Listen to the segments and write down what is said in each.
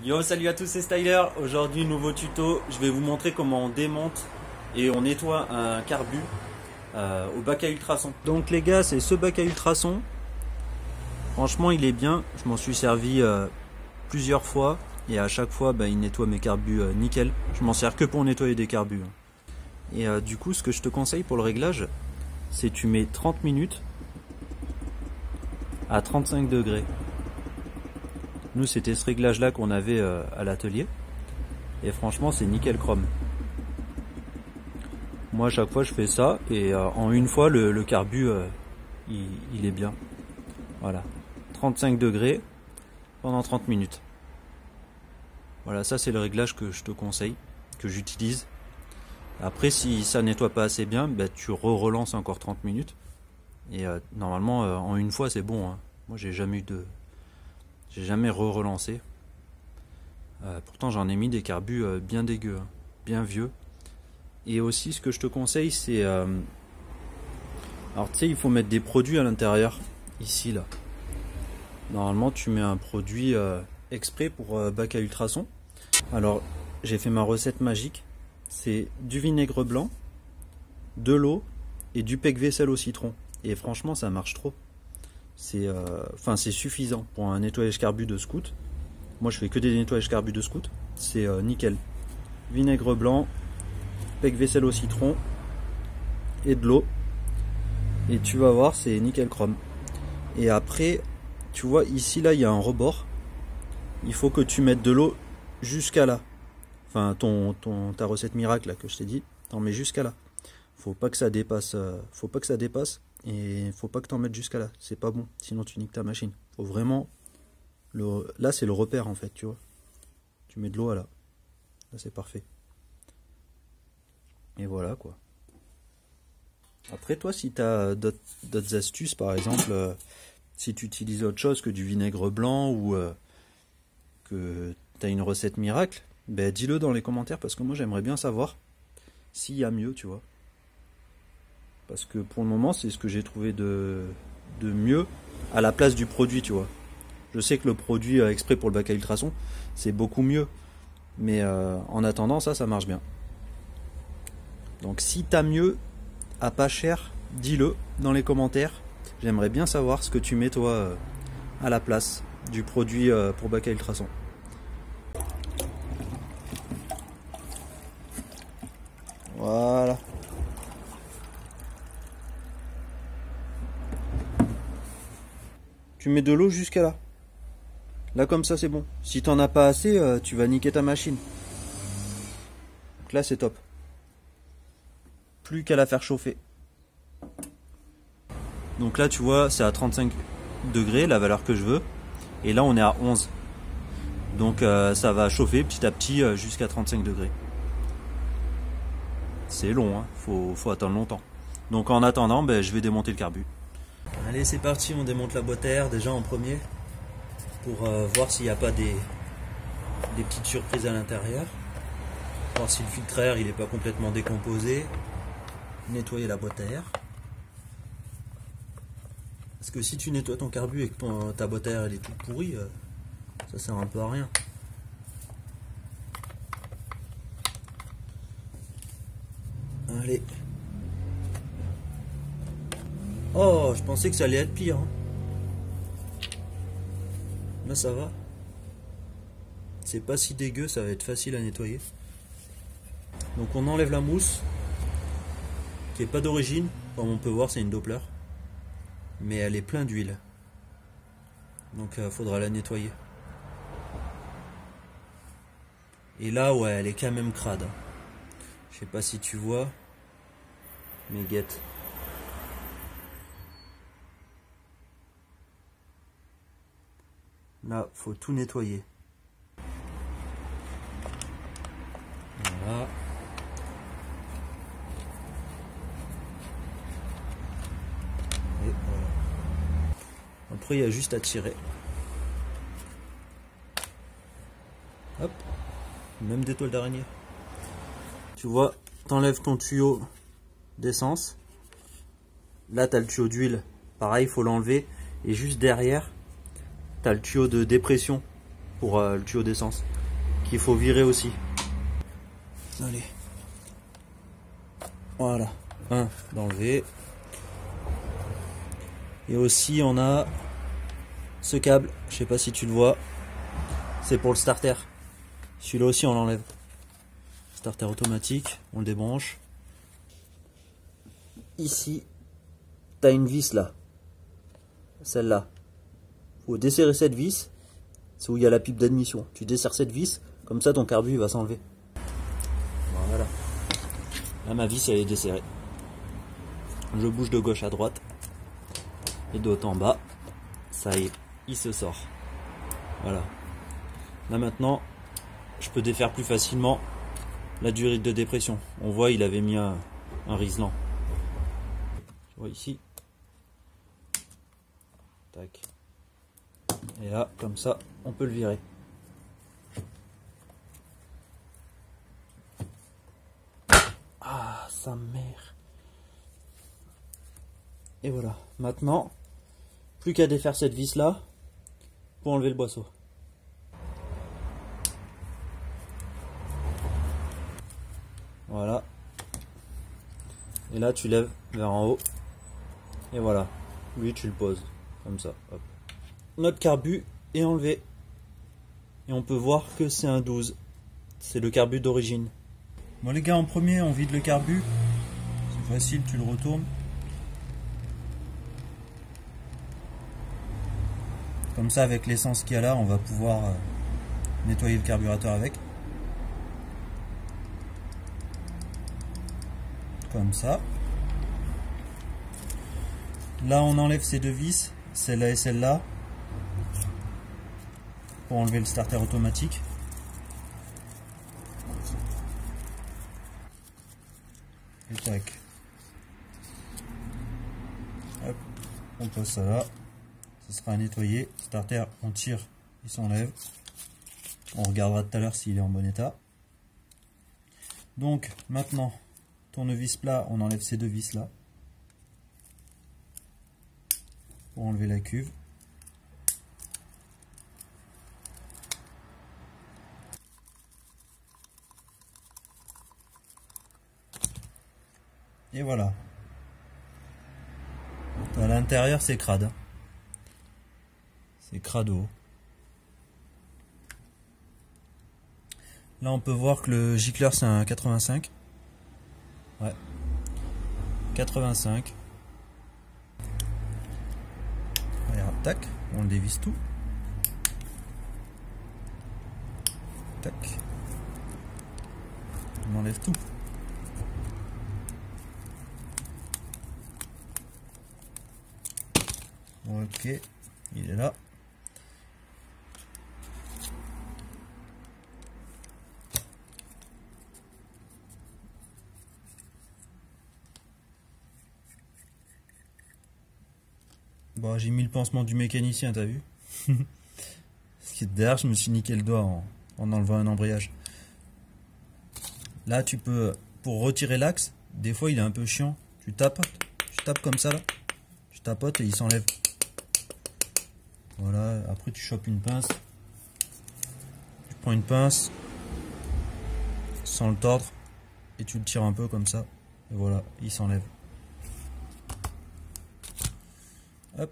Yo, salut à tous, c'est Styler. Aujourd'hui, nouveau tuto. Je vais vous montrer comment on démonte et on nettoie un carbu au bac à ultrasons. Donc les gars, c'est ce bac à ultrasons. Franchement, il est bien. Je m'en suis servi plusieurs fois et à chaque fois, il nettoie mes carbus nickel. Je m'en sers que pour nettoyer des carbus. Et du coup, ce que je te conseille pour le réglage, c'est tu mets 30 minutes à 35 degrés. Nous, c'était ce réglage là qu'on avait à l'atelier et franchement c'est nickel chrome. Moi à chaque fois je fais ça et en une fois le carbu il est bien. Voilà, 35 degrés pendant 30 minutes. Voilà, ça c'est le réglage que je te conseille, que j'utilise. Après si ça nettoie pas assez bien, tu relances encore 30 minutes et normalement en une fois c'est bon, hein. Moi j'ai jamais relancé. Pourtant j'en ai mis des carbus bien dégueux, hein, bien vieux. Et aussi ce que je te conseille c'est... alors tu sais, il faut mettre des produits à l'intérieur, ici là. Normalement tu mets un produit exprès pour bac à ultrasons. Alors j'ai fait ma recette magique. C'est du vinaigre blanc, de l'eau et du pec vaisselle au citron. Et franchement ça marche trop. C'est suffisant pour un nettoyage carbu de scout. Moi je fais que des nettoyages carbu de scout. C'est nickel. Vinaigre blanc, pec vaisselle au citron et de l'eau. Et tu vas voir, c'est nickel chrome. Et après, tu vois ici là il y a un rebord. Il faut que tu mettes de l'eau jusqu'à là. Enfin ta recette miracle là que je t'ai dit, t'en mets jusqu'à là. Faut pas que ça dépasse. Faut pas que ça dépasse. Et faut pas que t'en mettes jusqu'à là. C'est pas bon. Sinon tu niques ta machine. Faut vraiment. Là c'est le repère en fait, tu vois. Tu mets de l'eau à là. Là c'est parfait. Et voilà quoi. Après toi si tu as d'autres astuces, par exemple si tu utilises autre chose que du vinaigre blanc ou que tu as une recette miracle, dis-le dans les commentaires parce que moi j'aimerais bien savoir s'il y a mieux, tu vois. Parce que pour le moment c'est ce que j'ai trouvé de mieux à la place du produit, tu vois. Je sais que le produit exprès pour le bac à ultrasons c'est beaucoup mieux. Mais en attendant ça marche bien. Donc si tu as mieux à pas cher, dis-le dans les commentaires. J'aimerais bien savoir ce que tu mets toi à la place du produit pour bac à ultrasons. Voilà. Tu mets de l'eau jusqu'à là. Là comme ça c'est bon. Si t'en as pas assez, tu vas niquer ta machine. Donc là c'est top. Plus qu'à la faire chauffer. Donc là tu vois c'est à 35 degrés la valeur que je veux. Et là on est à 11. Donc ça va chauffer petit à petit jusqu'à 35 degrés. C'est long, hein. Faut attendre longtemps. Donc en attendant je vais démonter le carbu. Allez c'est parti, on démonte la boîte à air déjà en premier. Pour voir s'il n'y a pas des petites surprises à l'intérieur. Voir si le filtre à air il n'est pas complètement décomposé. Nettoyer la boîte à air. Parce que si tu nettoies ton carbu et que ta boîte à air elle est toute pourrie, ça sert un peu à rien. Allez. Oh, je pensais que ça allait être pire. Hein. Là ça va. C'est pas si dégueu, ça va être facile à nettoyer. Donc on enlève la mousse, qui est pas d'origine, comme on peut voir c'est une Doppler. Mais elle est pleine d'huile. Donc faudra la nettoyer. Et là ouais, elle est quand même crade. Je sais pas si tu vois, mais guette. Là, faut tout nettoyer. Voilà. Et voilà. Après, il y a juste à tirer. Hop. Même des toiles d'araignée. Tu vois, t'enlèves ton tuyau d'essence. Là, tu as le tuyau d'huile. Pareil, il faut l'enlever. Et juste derrière, tu as le tuyau de dépression pour le tuyau d'essence qu'il faut virer aussi. Allez. Voilà. Un d'enlever. Et aussi on a ce câble, je sais pas si tu le vois, c'est pour le starter. Celui-là aussi on l'enlève. Starter automatique, on le débranche. Ici, tu as une vis là. Celle-là. Faut desserrer cette vis. C'est où il y a la pipe d'admission. Tu desserres cette vis, comme ça ton carbu il va s'enlever. Voilà. Là ma vis elle est desserrée. Je bouge de gauche à droite. Et de haut en bas. Ça y est, il se sort. Voilà. Là maintenant, je peux défaire plus facilement la durite de dépression. On voit il avait mis un riselant. Tu vois ici. Tac. Et là, comme ça, on peut le virer. Ah, sa mère. Et voilà. Maintenant, plus qu'à défaire cette vis là pour enlever le boisseau. Voilà. Et là, tu lèves vers en haut. Et voilà. Lui, tu le poses. Comme ça. Hop. Notre carbu est enlevé. Et on peut voir que c'est un 12. C'est le carbu d'origine. Bon les gars, en premier, on vide le carbu. C'est facile, tu le retournes. Comme ça, avec l'essence qu'il y a là, on va pouvoir nettoyer le carburateur avec. Comme ça. Là, on enlève ces deux vis, celle-là et celle-là, pour enlever le starter automatique. Et tac. Hop, on pose ça là. Ce sera à nettoyer. Starter, on tire, il s'enlève. On regardera tout à l'heure s'il est en bon état. Donc, maintenant, tournevis plat, on enlève ces deux vis là. Pour enlever la cuve. Et voilà. À l'intérieur, c'est crade. Hein. C'est crado. Là, on peut voir que le gicleur, c'est un 85. Ouais. 85. Regarde, tac. On le dévisse tout. Tac. On enlève tout. Ok, il est là. Bon, j'ai mis le pansement du mécanicien, t'as vu? Parce que derrière, je me suis niqué le doigt en enlevant un embrayage. Là, tu peux, pour retirer l'axe, des fois il est un peu chiant. Tu tapes comme ça là. Tu tapotes et il s'enlève. Voilà, après tu chopes une pince. Tu prends une pince sans le tordre et tu le tires un peu comme ça. Et voilà, il s'enlève. Hop.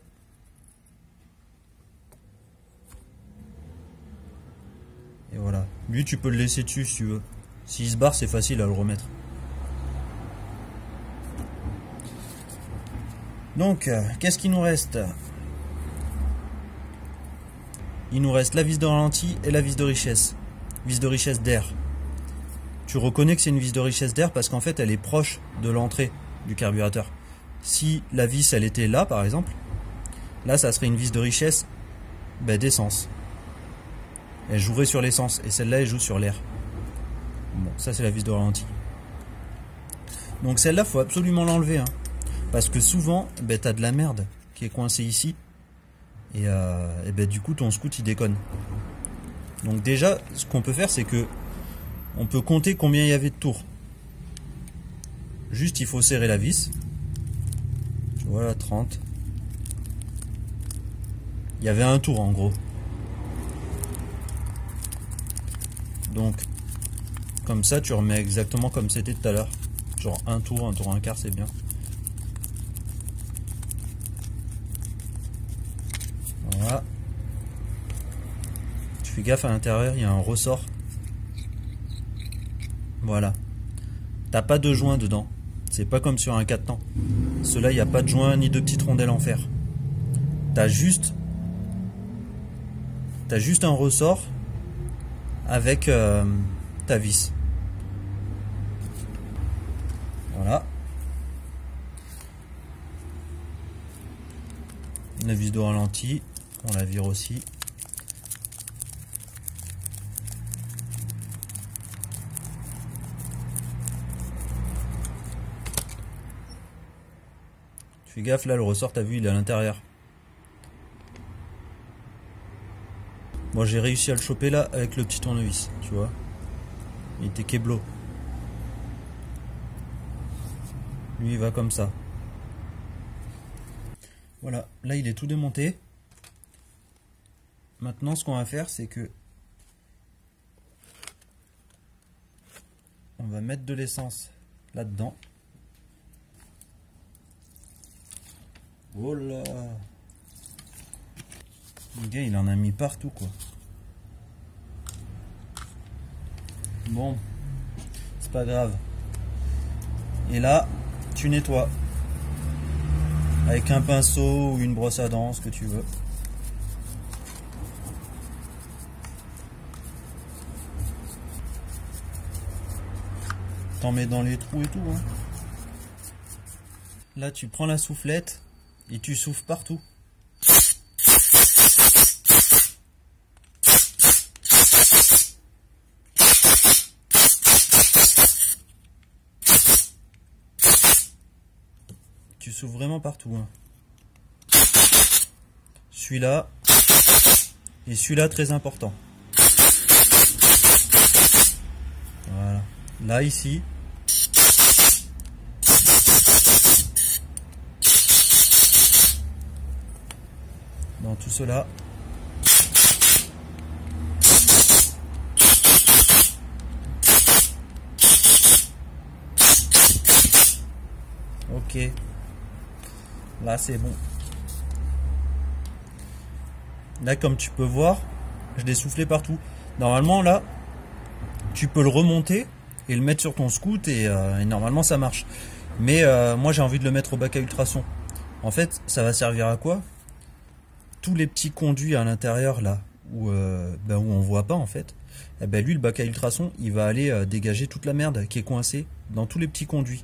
Et voilà. Lui, tu peux le laisser dessus si tu veux. S'il se barre, c'est facile à le remettre. Donc, qu'est-ce qu'il nous reste? Il nous reste la vis de ralenti et la vis de richesse. Vis de richesse d'air. Tu reconnais que c'est une vis de richesse d'air parce qu'en fait, elle est proche de l'entrée du carburateur. Si la vis, elle était là, par exemple, là, ça serait une vis de richesse d'essence. Elle jouerait sur l'essence et celle-là, elle joue sur l'air. Bon, ça, c'est la vis de ralenti. Donc, celle-là, il faut absolument l'enlever. Hein, parce que souvent, tu as de la merde qui est coincée ici. Et du coup ton scout il déconne. Donc déjà ce qu'on peut faire c'est que on peut compter combien il y avait de tours. Juste il faut serrer la vis. Voilà 30. Il y avait un tour en gros. Donc comme ça tu remets exactement comme c'était tout à l'heure, genre un tour, un quart, c'est bien. Voilà. Tu fais gaffe, à l'intérieur il y a un ressort. Voilà. T'as pas de joint dedans. C'est pas comme sur un 4 temps. Ceux-là, il n'y a pas de joint ni de petites rondelles en fer. T'as juste un ressort avec ta vis. Voilà. La vis de ralenti, on la vire aussi. Fais gaffe, là le ressort, t'as vu, il est à l'intérieur. Moi j'ai réussi à le choper là avec le petit tournevis, tu vois. Il était keblo. Lui il va comme ça. Voilà, là il est tout démonté. Maintenant ce qu'on va faire, c'est que on va mettre de l'essence là-dedans. Oh là! Le gars il en a mis partout quoi. Bon, c'est pas grave. Et là, tu nettoies. Avec un pinceau ou une brosse à dents, ce que tu veux. T'en mets dans les trous et tout. Hein. Là, tu prends la soufflette et tu souffles partout. Tu souffles vraiment partout. Hein. Celui-là et celui-là très important. Voilà. Là, ici. Dans tout cela. Ok. Là c'est bon. Là comme tu peux voir, je l'ai soufflé partout. Normalement là, tu peux le remonter et le mettre sur ton scoot et normalement ça marche. Mais moi j'ai envie de le mettre au bac à ultrasons. En fait ça va servir à quoi? Tous les petits conduits à l'intérieur là où on voit pas en fait, eh ben, lui le bac à ultrasons il va aller dégager toute la merde qui est coincée dans tous les petits conduits.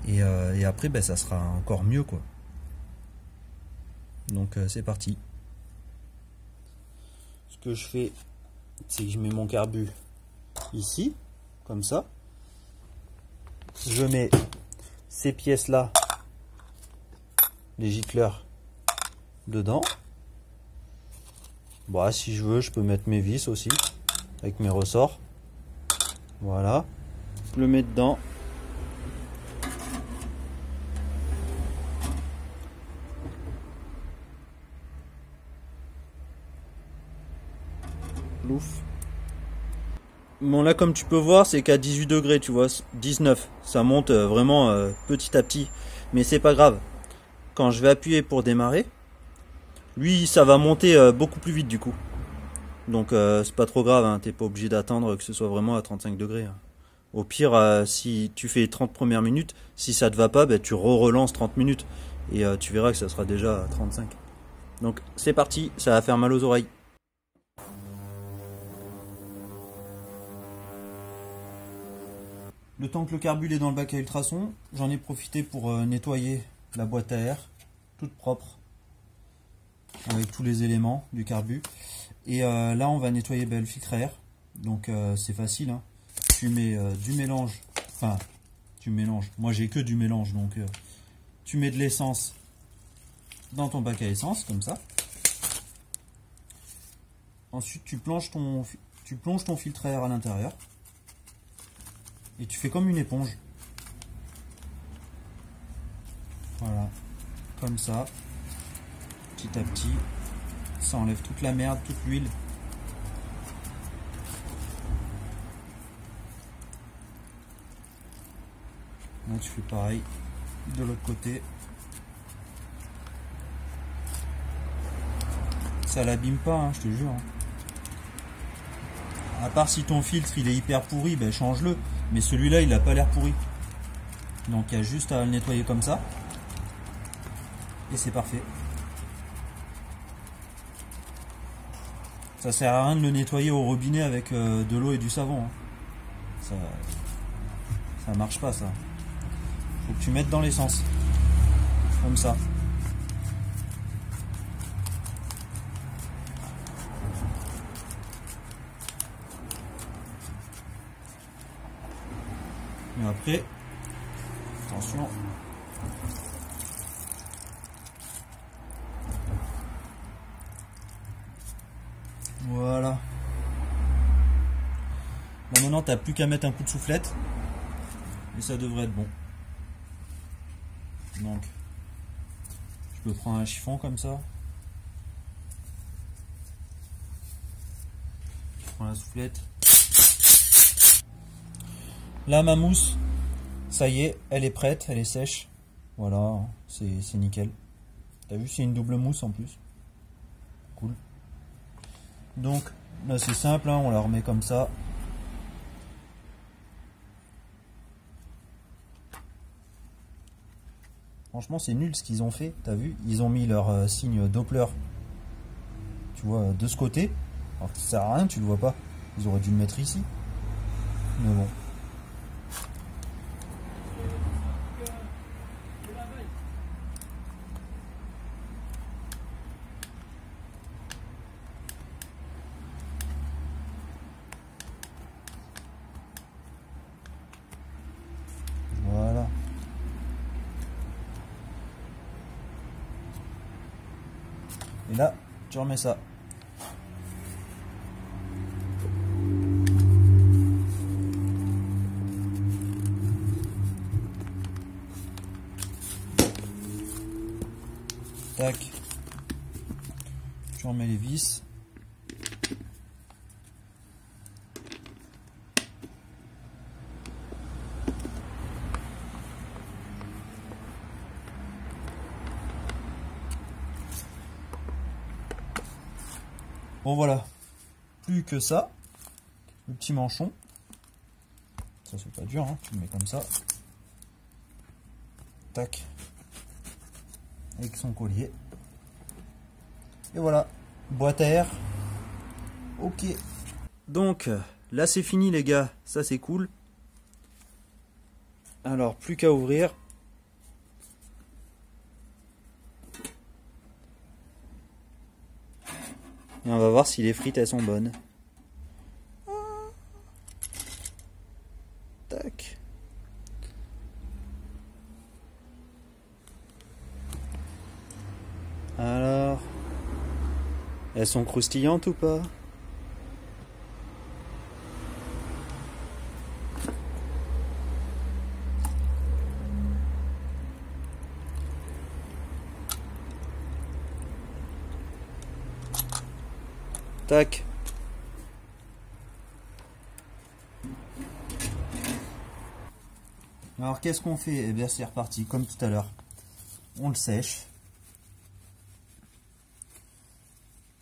Et après ben, ça sera encore mieux quoi. Donc c'est parti. Ce que je fais, c'est que je mets mon carbu ici, comme ça. Je mets ces pièces là, les gicleurs, dedans. Bon, si je veux, je peux mettre mes vis aussi, avec mes ressorts. Voilà. Je le mets dedans. Ouf. Bon là comme tu peux voir c'est qu'à 18 degrés tu vois, 19, ça monte vraiment petit à petit, mais c'est pas grave. Quand je vais appuyer pour démarrer, lui ça va monter beaucoup plus vite du coup. Donc c'est pas trop grave, hein. T'es pas obligé d'attendre que ce soit vraiment à 35 degrés. Hein. Au pire si tu fais 30 premières minutes, si ça te va pas, ben, tu relances 30 minutes et tu verras que ça sera déjà à 35. Donc c'est parti, ça va faire mal aux oreilles. Le temps que le carbu est dans le bac à ultrasons, j'en ai profité pour nettoyer la boîte à air, toute propre, avec tous les éléments du carbu. Et là, on va nettoyer le filtre à air. Donc c'est facile. Hein. Tu mets du mélange, enfin, tu mélanges. Moi, j'ai que du mélange, donc tu mets de l'essence dans ton bac à essence, comme ça. Ensuite, tu plonges ton filtre à air à l'intérieur. Et tu fais comme une éponge. Voilà. Comme ça. Petit à petit. Ça enlève toute la merde, toute l'huile. Donc je fais pareil de l'autre côté. Ça l'abîme pas, hein, je te jure. À part si ton filtre il est hyper pourri, ben change-le. Mais celui-là il a pas l'air pourri. Donc il y a juste à le nettoyer comme ça. Et c'est parfait. Ça sert à rien de le nettoyer au robinet avec de l'eau et du savon. Hein. Ça marche pas ça. Faut que tu mettes dans l'essence. Comme ça. Et après, attention. Voilà. Bon, maintenant, t'as plus qu'à mettre un coup de soufflette. Et ça devrait être bon. Donc, je peux prendre un chiffon comme ça. Je prends la soufflette. Là, ma mousse, ça y est, elle est prête, elle est sèche. Voilà, c'est nickel. T'as vu, c'est une double mousse en plus. Cool. Donc, là, c'est simple, hein, on la remet comme ça. Franchement, c'est nul ce qu'ils ont fait. T'as vu, ils ont mis leur signe Doppler, tu vois, de ce côté. Alors que ça sert à rien, tu le vois pas. Ils auraient dû le mettre ici. Mais bon. Voilà. Et là, tu remets ça. Tac. Tu remets les vis. Bon voilà, plus que ça, le petit manchon, ça c'est pas dur, hein. Tu le mets comme ça, tac, avec son collier, et voilà, boîte à air, ok. Donc là c'est fini les gars, ça c'est cool. Alors plus qu'à ouvrir. Et on va voir si les frites elles sont bonnes. Tac. Alors, elles sont croustillantes ou pas? Tac. Alors qu'est-ce qu'on fait? Eh bien c'est reparti comme tout à l'heure. On le sèche.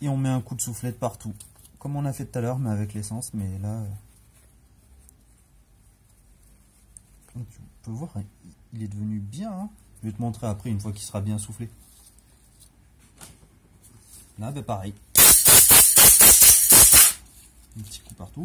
Et on met un coup de soufflette partout. Comme on a fait tout à l'heure mais avec l'essence. Mais là... tu peux voir, il est devenu bien. Hein, je vais te montrer après une fois qu'il sera bien soufflé. Là ben pareil. Un petit coup partout.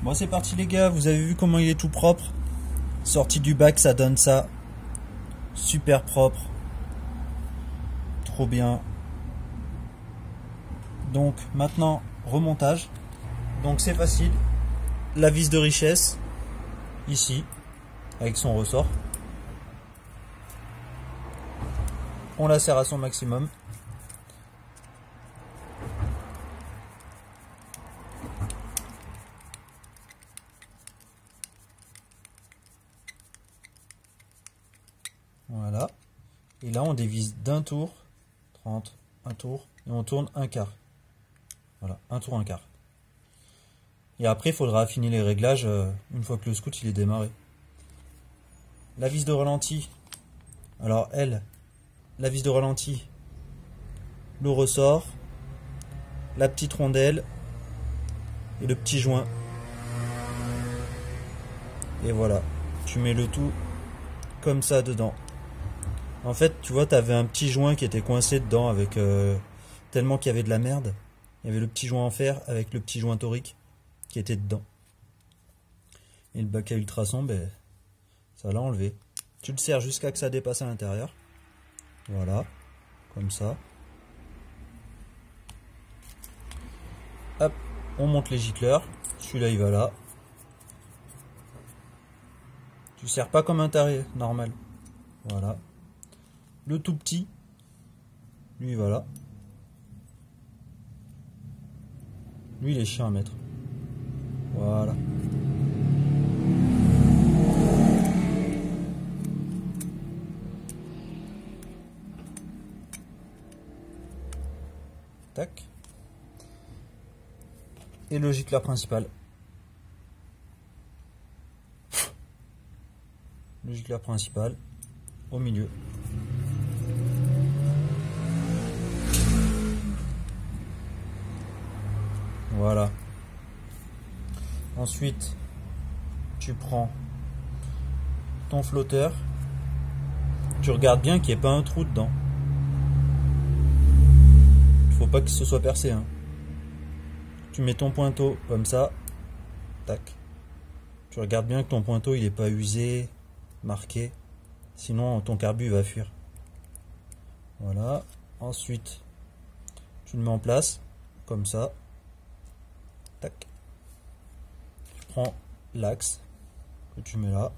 Bon c'est parti les gars, vous avez vu comment il est tout propre. Sorti du bac ça donne ça. Super propre. Trop bien. Donc maintenant remontage. Donc c'est facile. La vis de richesse. Ici. Avec son ressort. On la serre à son maximum. Voilà. Et là, on dévisse d'un tour, 30, un tour, et on tourne un quart. Voilà, un tour, un quart. Et après, il faudra affiner les réglages une fois que le scout il est démarré. La vis de ralenti. Alors, la vis de ralenti, le ressort, la petite rondelle et le petit joint. Et voilà, tu mets le tout comme ça dedans. En fait, tu vois, tu avais un petit joint qui était coincé dedans avec tellement qu'il y avait de la merde. Il y avait le petit joint en fer avec le petit joint torique qui était dedans. Et le bac à ultrasons, ben, ça l'a enlevé. Tu le serres jusqu'à que ça dépasse à l'intérieur. Voilà, comme ça. Hop, on monte les gicleurs. Celui-là, il va là. Tu serres pas comme un taré normal. Voilà. Le tout petit, lui, il va là. Lui, il est chiant à mettre. Voilà. Tac. Et le gicleur principal. Le gicleur principal au milieu. Voilà. Ensuite, tu prends ton flotteur. Tu regardes bien qu'il n'y ait pas un trou dedans. Il ne faut pas que ce soit percé, hein. Tu mets ton pointeau comme ça. Tac. Tu regardes bien que ton pointeau il n'est pas usé, marqué. Sinon ton carbu va fuir. Voilà. Ensuite, tu le mets en place comme ça. Tac. Tu prends l'axe que tu mets là.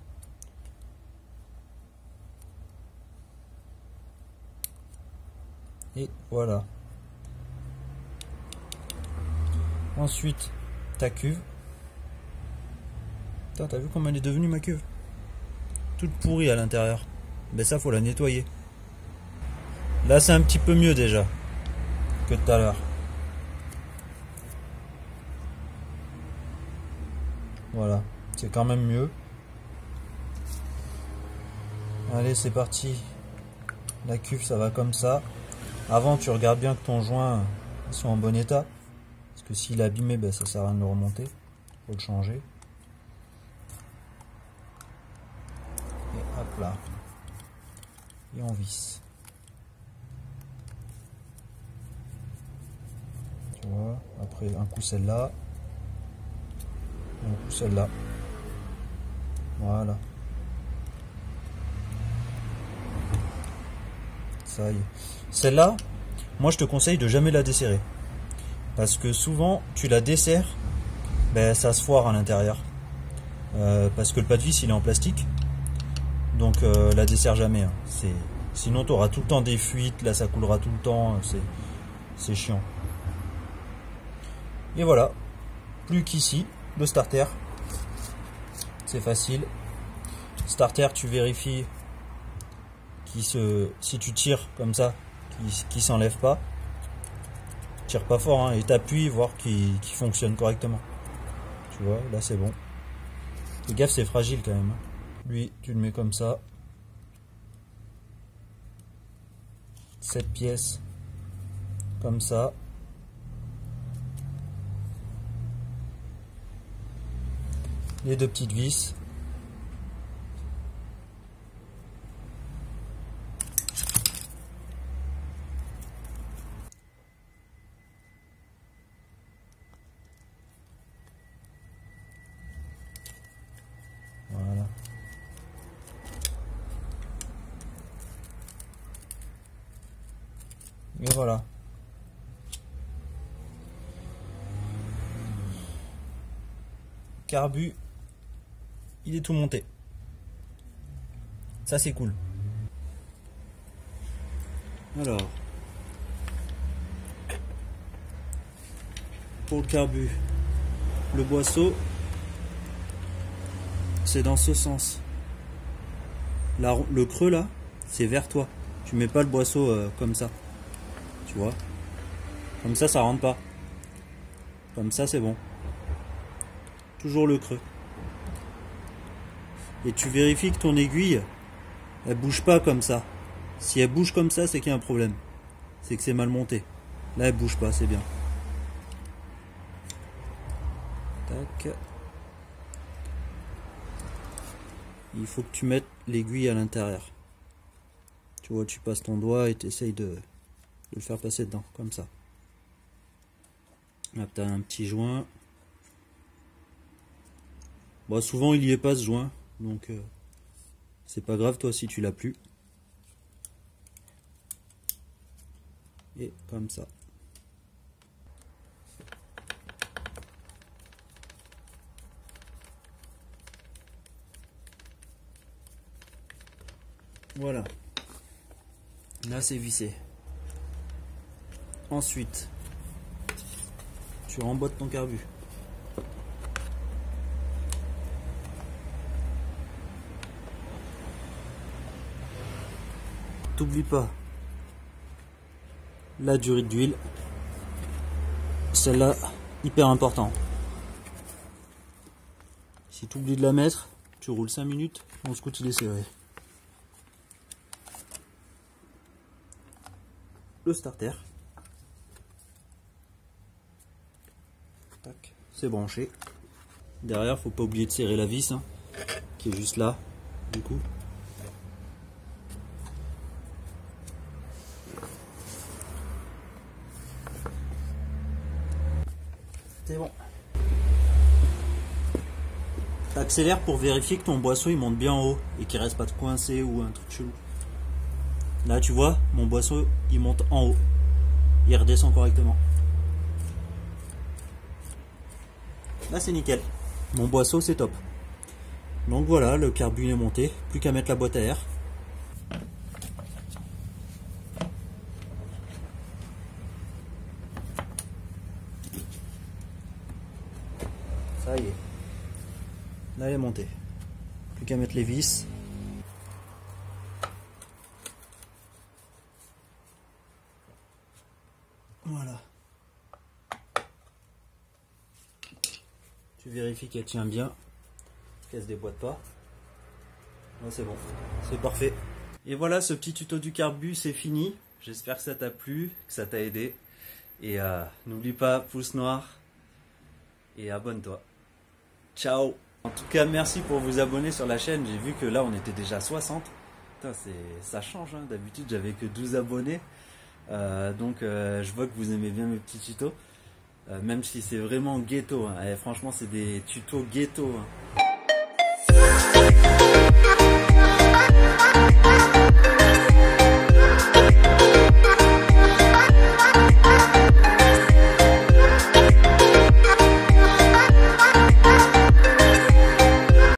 Et voilà. Ensuite, ta cuve. Putain, t'as vu comment elle est devenue ma cuve? Toute pourrie à l'intérieur. Ben ça, faut la nettoyer. Là, c'est un petit peu mieux déjà que tout à l'heure. Voilà, c'est quand même mieux. Allez, c'est parti. La cuve, ça va comme ça. Avant, tu regardes bien que ton joint soit en bon état. Parce que s'il est abîmé, ben, ça sert à rien de le remonter. Faut le changer. Et hop là. Et on visse. Tu vois, après un coup celle-là. Et un coup celle-là. Voilà. Ça y est. Celle-là, moi je te conseille de jamais la desserrer. Parce que souvent, tu la desserres, ben, ça se foire à l'intérieur. Parce que le pas de vis, il est en plastique. Donc la desserre jamais. Hein. Sinon, tu auras tout le temps des fuites. Là, ça coulera tout le temps. C'est chiant. Et voilà. Plus qu'ici, le starter. C'est facile. Starter, tu vérifies si tu tires comme ça, qui s'enlève pas. Tire pas fort, hein, et t'appuies, voir qu'il fonctionne correctement. Tu vois, là c'est bon. Fais gaffe, c'est fragile quand même. Lui, tu le mets comme ça. Cette pièce, comme ça. Les deux petites vis. Voilà. Et voilà. Carbu, il est tout monté. Ça c'est cool. Alors, pour le carbu, le boisseau, c'est dans ce sens. Le creux là, c'est vers toi. Tu mets pas le boisseau comme ça. Tu vois? Comme ça rentre pas. Comme ça, c'est bon. Toujours le creux. Et tu vérifies que ton aiguille, elle bouge pas comme ça. Si elle bouge comme ça, c'est qu'il y a un problème. C'est que c'est mal monté. Là, elle bouge pas, c'est bien. Tac. Il faut que tu mettes l'aiguille à l'intérieur. Tu vois, tu passes ton doigt et tu essayes de le faire passer dedans, comme ça. Là, tu as un petit joint. Bon, souvent, il y est pas ce joint. Donc, c'est pas grave, toi, si tu l'as plus. Et comme ça. Voilà. Là, c'est vissé. Ensuite, tu remboîtes ton carbu. T'oublie pas la durée d'huile. Celle-là, hyper important. Si tu oublies de la mettre, tu roules 5 minutes, ton scout il est serré. Le starter. C'est branché. Derrière, faut pas oublier de serrer la vis, hein, qui est juste là, du coup. C'est bon. T'accélères pour vérifier que ton boisseau il monte bien en haut et qu'il reste pas de coincé ou un truc chelou. Là, tu vois, mon boisseau il monte en haut. Il redescend correctement. Là, c'est nickel. Mon boisseau, c'est top. Donc voilà, le carbu est monté. Plus qu'à mettre la boîte à air. Ça y est. Là, elle est montée. Plus qu'à mettre les vis. Voilà. Tu vérifies qu'elle tient bien, qu'elle se déboîte pas. Là, c'est bon, c'est parfait. Et voilà, ce petit tuto du carbu, c'est fini. J'espère que ça t'a plu, que ça t'a aidé. Et n'oublie pas, pouce noir et abonne-toi. Ciao. En tout cas, merci pour vous abonner sur la chaîne. J'ai vu que là, on était déjà 60. Putain, ça change, hein. D'habitude, j'avais que 12 abonnés. Donc, je vois que vous aimez bien mes petits tutos. Même si c'est vraiment ghetto, hein. Et franchement, c'est des tutos ghetto, hein.